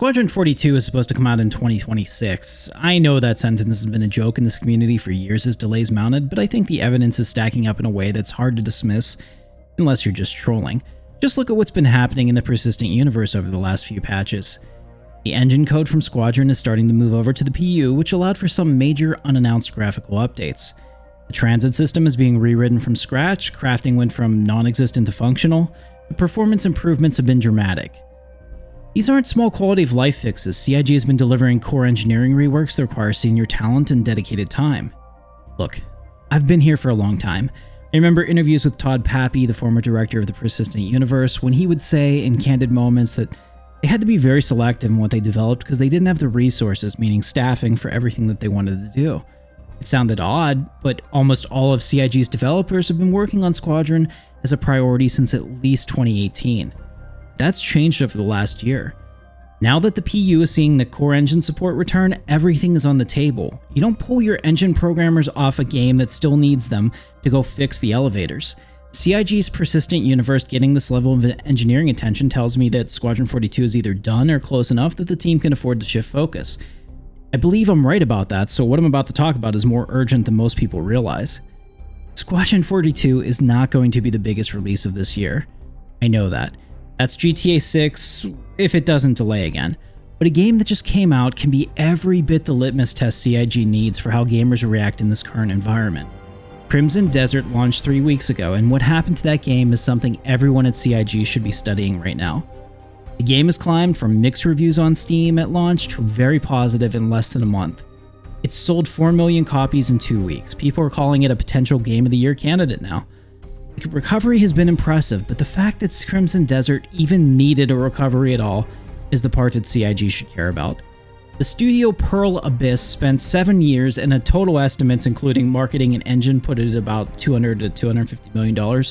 Squadron 42 is supposed to come out in 2026. I know that sentence has been a joke in this community for years as delays mounted, but I think the evidence is stacking up in a way that's hard to dismiss unless you're just trolling. Just look at what's been happening in the persistent universe over the last few patches. The engine code from Squadron is starting to move over to the PU, which allowed for some major unannounced graphical updates. The transit system is being rewritten from scratch, crafting went from non-existent to functional, the performance improvements have been dramatic. These aren't small quality of life fixes. CIG has been delivering core engineering reworks that require senior talent and dedicated time. Look, I've been here for a long time. I remember interviews with Todd Pappy, the former director of the Persistent Universe, when he would say in candid moments that they had to be very selective in what they developed because they didn't have the resources, meaning staffing, for everything that they wanted to do. It sounded odd, but almost all of CIG's developers have been working on Squadron as a priority since at least 2018. That's changed over the last year. Now that the PU is seeing the core engine support return, everything is on the table. You don't pull your engine programmers off a game that still needs them to go fix the elevators. CIG's Persistent Universe getting this level of engineering attention tells me that Squadron 42 is either done or close enough that the team can afford to shift focus. I believe I'm right about that, so what I'm about to talk about is more urgent than most people realize. Squadron 42 is not going to be the biggest release of this year. I know that. That's GTA 6 if it doesn't delay again. But a game that just came out can be every bit the litmus test CIG needs for how gamers react in this current environment. Crimson Desert launched 3 weeks ago, and what happened to that game is something everyone at CIG should be studying right now. The game has climbed from mixed reviews on Steam at launch to very positive in less than a month. It's sold 4 million copies in 2 weeks. People are calling it a potential Game of the Year candidate now. The recovery has been impressive, but the fact that Crimson Desert even needed a recovery at all is the part that CIG should care about. The studio Pearl Abyss spent 7 years, and a total estimates including marketing and engine put it at about $200 to $250 million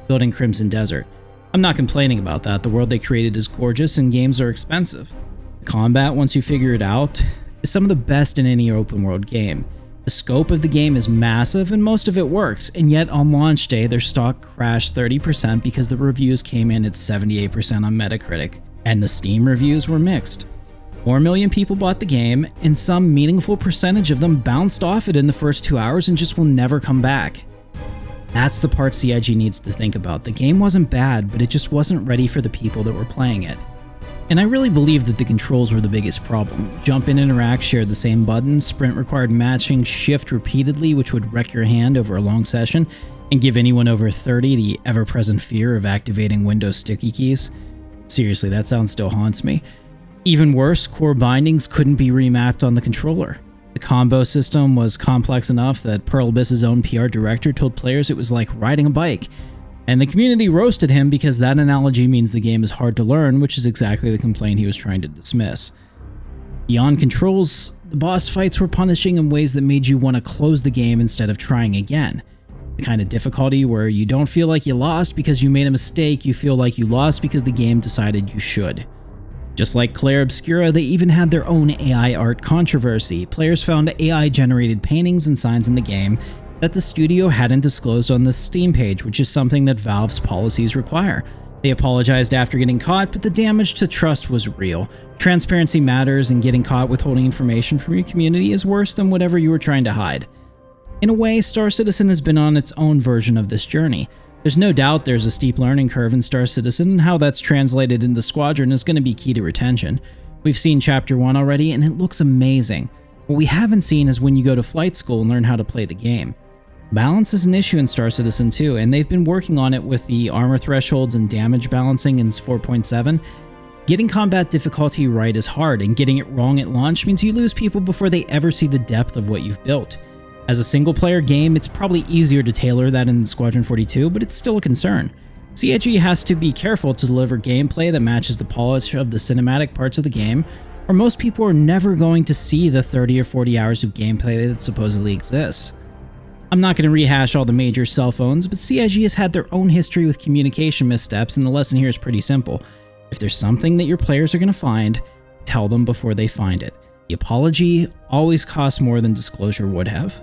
building Crimson Desert. I'm not complaining about that. The world they created is gorgeous and games are expensive. The combat, once you figure it out, is some of the best in any open world game. The scope of the game is massive and most of it works, and yet on launch day their stock crashed 30% because the reviews came in at 78% on Metacritic, and the Steam reviews were mixed. 4 million people bought the game, and some meaningful percentage of them bounced off it in the first 2 hours and just will never come back. That's the part CIG needs to think about. The game wasn't bad, but it just wasn't ready for the people that were playing it. And I really believe that the controls were the biggest problem. Jump and interact shared the same buttons, sprint required matching shift repeatedly, which would wreck your hand over a long session, and give anyone over 30 the ever-present fear of activating Windows sticky keys. Seriously, that sound still haunts me. Even worse, core bindings couldn't be remapped on the controller. The combo system was complex enough that Pearl Abyss's own PR director told players it was like riding a bike. And the community roasted him because that analogy means the game is hard to learn, which is exactly the complaint he was trying to dismiss. Beyond controls, the boss fights were punishing in ways that made you want to close the game instead of trying again. The kind of difficulty where you don't feel like you lost because you made a mistake, you feel like you lost because the game decided you should. Just like Claire Obscura, they even had their own AI art controversy. Players found AI-generated paintings and signs in the game that the studio hadn't disclosed on the Steam page, which is something that Valve's policies require. They apologized after getting caught, but the damage to trust was real. Transparency matters, and getting caught withholding information from your community is worse than whatever you were trying to hide. In a way, Star Citizen has been on its own version of this journey. There's no doubt there's a steep learning curve in Star Citizen, and how that's translated into Squadron is going to be key to retention. We've seen Chapter 1 already, and it looks amazing. What we haven't seen is when you go to flight school and learn how to play the game. Balance is an issue in Star Citizen 2, and they've been working on it with the armor thresholds and damage balancing in 4.7. Getting combat difficulty right is hard, and getting it wrong at launch means you lose people before they ever see the depth of what you've built. As a single-player game, it's probably easier to tailor that in Squadron 42, but it's still a concern. CIG has to be careful to deliver gameplay that matches the polish of the cinematic parts of the game, or most people are never going to see the 30 or 40 hours of gameplay that supposedly exists. I'm not going to rehash all the major cell phones, but CIG has had their own history with communication missteps, and the lesson here is pretty simple. If there's something that your players are going to find, tell them before they find it. The apology always costs more than disclosure would have.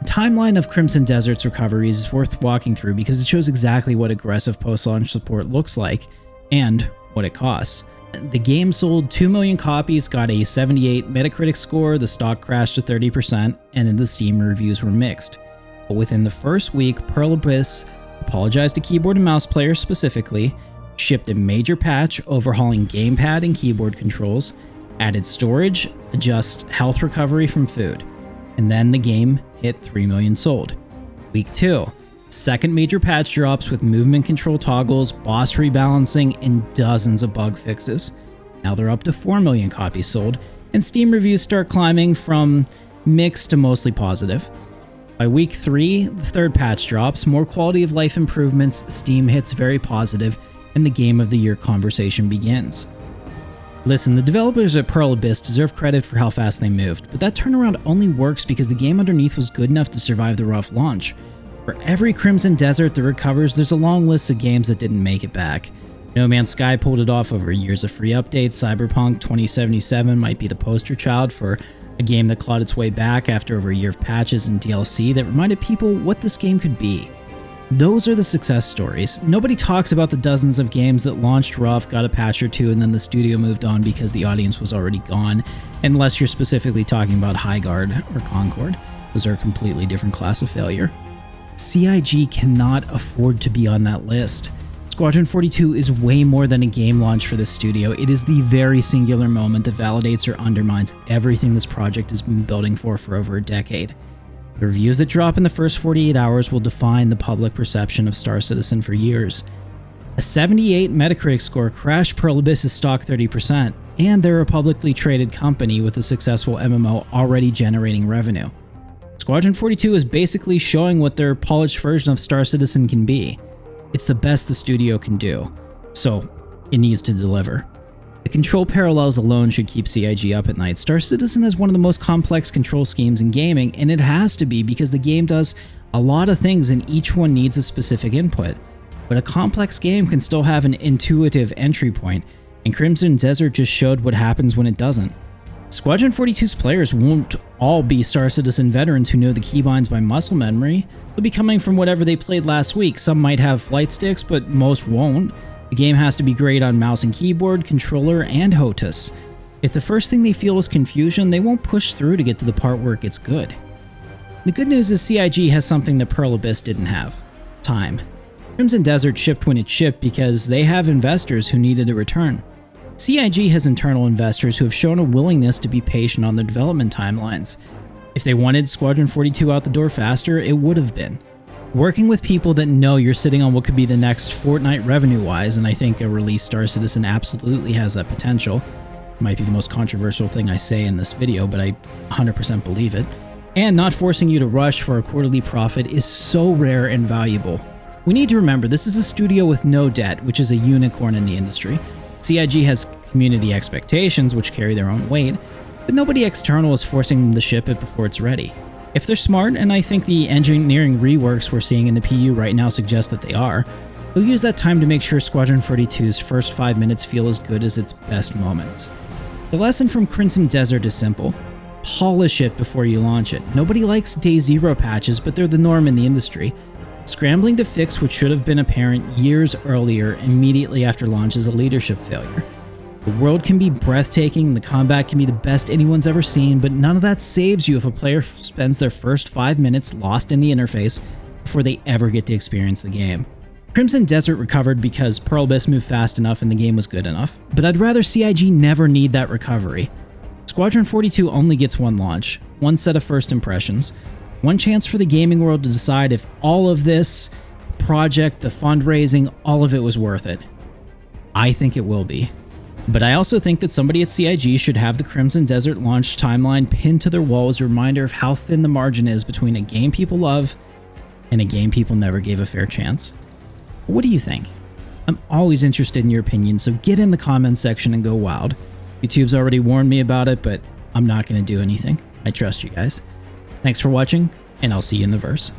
The timeline of Crimson Desert's recovery is worth walking through because it shows exactly what aggressive post-launch support looks like and what it costs. The game sold 2 million copies, got a 78 Metacritic score, the stock crashed to 30%, and then the Steam reviews were mixed. But within the first week, Pearl Abyss apologized to keyboard and mouse players specifically, shipped a major patch overhauling gamepad and keyboard controls, added storage, adjust health recovery from food, and then the game hit 3 million sold. Week 2, second major patch drops with movement control toggles, boss rebalancing, and dozens of bug fixes. Now they're up to 4 million copies sold, and Steam reviews start climbing from mixed to mostly positive. By week 3, the third patch drops, more quality of life improvements, Steam hits very positive, and the Game of the Year conversation begins. Listen, the developers at Pearl Abyss deserve credit for how fast they moved, but that turnaround only works because the game underneath was good enough to survive the rough launch. For every Crimson Desert that recovers, there's a long list of games that didn't make it back. No Man's Sky pulled it off over years of free updates. Cyberpunk 2077 might be the poster child for a game that clawed its way back after over a year of patches and DLC that reminded people what this game could be. Those are the success stories. Nobody talks about the dozens of games that launched rough, got a patch or two, and then the studio moved on because the audience was already gone, unless you're specifically talking about Highguard or Concord. Those are a completely different class of failure. CIG cannot afford to be on that list. Squadron 42 is way more than a game launch for this studio. It is the very singular moment that validates or undermines everything this project has been building for over a decade. The reviews that drop in the first 48 hours will define the public perception of Star Citizen for years. A 78 Metacritic score crashed Pearl Abyss's stock 30%, and they're a publicly traded company with a successful MMO already generating revenue. Squadron 42 is basically showing what their polished version of Star Citizen can be. It's the best the studio can do, so it needs to deliver. The control parallels alone should keep CIG up at night. Star Citizen is one of the most complex control schemes in gaming, and it has to be because the game does a lot of things and each one needs a specific input. But a complex game can still have an intuitive entry point, and Crimson Desert just showed what happens when it doesn't. Squadron 42's players won't all be Star Citizen veterans who know the keybinds by muscle memory. They'll be coming from whatever they played last week. Some might have flight sticks, but most won't. The game has to be great on mouse and keyboard, controller, and HOTAS. If the first thing they feel is confusion, they won't push through to get to the part where it gets good. The good news is CIG has something that Pearl Abyss didn't have: time. Crimson Desert shipped when it shipped because they have investors who needed a return. CIG has internal investors who have shown a willingness to be patient on their development timelines. If they wanted Squadron 42 out the door faster, it would have been. Working with people that know you're sitting on what could be the next Fortnite revenue-wise, and I think a released Star Citizen absolutely has that potential. It might be the most controversial thing I say in this video, but I 100% believe it. And not forcing you to rush for a quarterly profit is so rare and valuable. We need to remember this is a studio with no debt, which is a unicorn in the industry. CIG has community expectations, which carry their own weight, but nobody external is forcing them to ship it before it's ready. If they're smart, and I think the engineering reworks we're seeing in the PU right now suggest that they are, they'll use that time to make sure Squadron 42's first 5 minutes feel as good as its best moments. The lesson from Crimson Desert is simple: polish it before you launch it. Nobody likes Day Zero patches, but they're the norm in the industry. Scrambling to fix what should have been apparent years earlier immediately after launch is a leadership failure. The world can be breathtaking, the combat can be the best anyone's ever seen, but none of that saves you if a player spends their first 5 minutes lost in the interface before they ever get to experience the game. Crimson Desert recovered because Pearl Abyss moved fast enough and the game was good enough, but I'd rather CIG never need that recovery. Squadron 42 only gets one launch, one set of first impressions, one chance for the gaming world to decide if all of this project, the fundraising, all of it was worth it. I think it will be. But I also think that somebody at CIG should have the Crimson Desert launch timeline pinned to their wall as a reminder of how thin the margin is between a game people love and a game people never gave a fair chance. What do you think? I'm always interested in your opinion, so get in the comments section and go wild. YouTube's already warned me about it, but I'm not going to do anything. I trust you guys. Thanks for watching, and I'll see you in the verse.